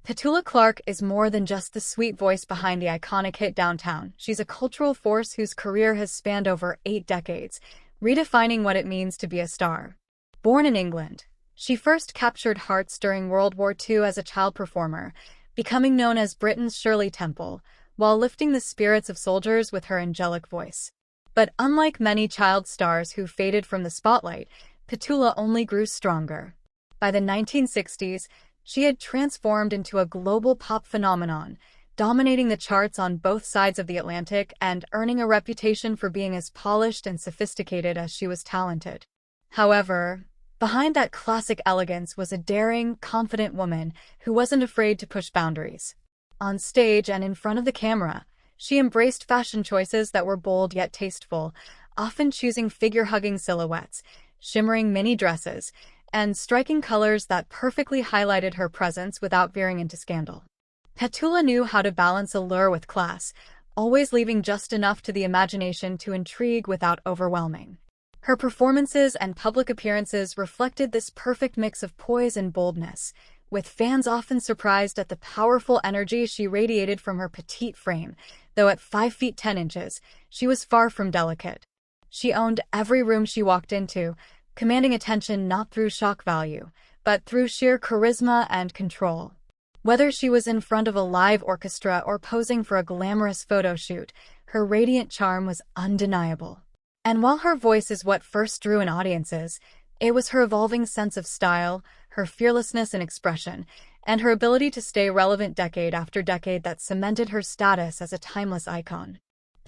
Petula Clark is more than just the sweet voice behind the iconic hit Downtown. She's a cultural force whose career has spanned over 8 decades, redefining what it means to be a star. Born in England, she first captured hearts during World War II as a child performer, becoming known as Britain's Shirley Temple, while lifting the spirits of soldiers with her angelic voice. But unlike many child stars who faded from the spotlight, Petula only grew stronger. By the 1960s, she had transformed into a global pop phenomenon, dominating the charts on both sides of the Atlantic and earning a reputation for being as polished and sophisticated as she was talented. However, behind that classic elegance was a daring, confident woman who wasn't afraid to push boundaries. On stage and in front of the camera, she embraced fashion choices that were bold yet tasteful, often choosing figure-hugging silhouettes, shimmering mini dresses, and striking colors that perfectly highlighted her presence without veering into scandal. Petula knew how to balance allure with class, always leaving just enough to the imagination to intrigue without overwhelming. Her performances and public appearances reflected this perfect mix of poise and boldness, with fans often surprised at the powerful energy she radiated from her petite frame, though at 5 feet 10 inches, she was far from delicate. She owned every room she walked into, commanding attention not through shock value, but through sheer charisma and control. Whether she was in front of a live orchestra or posing for a glamorous photo shoot, her radiant charm was undeniable. And while her voice is what first drew in audiences, it was her evolving sense of style, her fearlessness in expression, and her ability to stay relevant decade after decade that cemented her status as a timeless icon.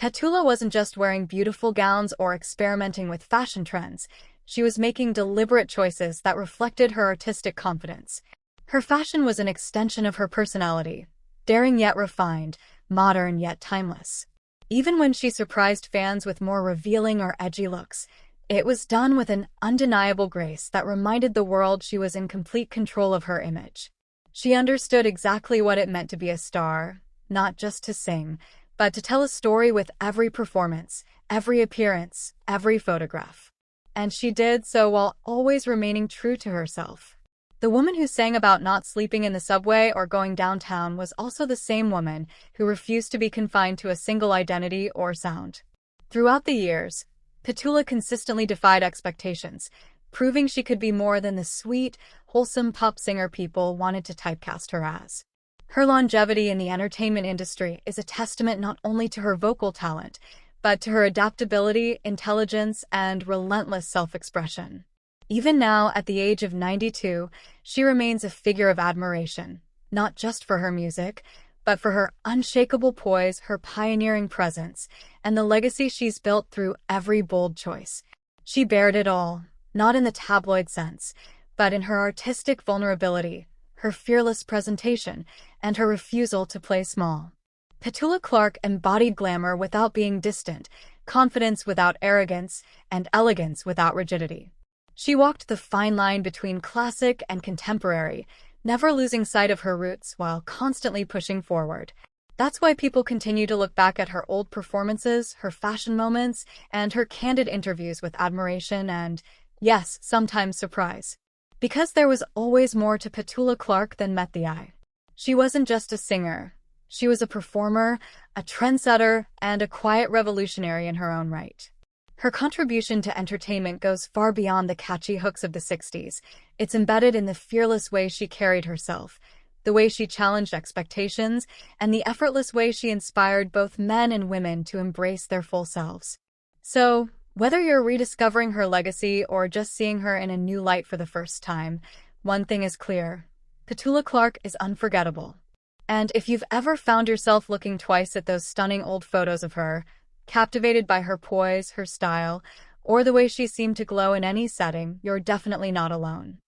Petula wasn't just wearing beautiful gowns or experimenting with fashion trends. She was making deliberate choices that reflected her artistic confidence. Her fashion was an extension of her personality, daring yet refined, modern yet timeless. Even when she surprised fans with more revealing or edgy looks, it was done with an undeniable grace that reminded the world she was in complete control of her image. She understood exactly what it meant to be a star, not just to sing, but to tell a story with every performance, every appearance, every photograph. And she did so while always remaining true to herself. The woman who sang about not sleeping in the subway or going downtown was also the same woman who refused to be confined to a single identity or sound. Throughout the years, Petula consistently defied expectations, proving she could be more than the sweet, wholesome pop singer people wanted to typecast her as. Her longevity in the entertainment industry is a testament not only to her vocal talent, but to her adaptability, intelligence, and relentless self-expression. Even now, at the age of 92, she remains a figure of admiration, not just for her music, but for her unshakable poise, her pioneering presence, and the legacy she's built through every bold choice. She bared it all, not in the tabloid sense, but in her artistic vulnerability, her fearless presentation, and her refusal to play small. Petula Clark embodied glamour without being distant, confidence without arrogance, and elegance without rigidity. She walked the fine line between classic and contemporary, never losing sight of her roots while constantly pushing forward. That's why people continue to look back at her old performances, her fashion moments, and her candid interviews with admiration and, yes, sometimes surprise. Because there was always more to Petula Clark than met the eye. She wasn't just a singer. She was a performer, a trendsetter, and a quiet revolutionary in her own right. Her contribution to entertainment goes far beyond the catchy hooks of the 60s. It's embedded in the fearless way she carried herself, the way she challenged expectations, and the effortless way she inspired both men and women to embrace their full selves. So, whether you're rediscovering her legacy or just seeing her in a new light for the first time, one thing is clear: Petula Clark is unforgettable. And if you've ever found yourself looking twice at those stunning old photos of her, captivated by her poise, her style, or the way she seemed to glow in any setting, you're definitely not alone.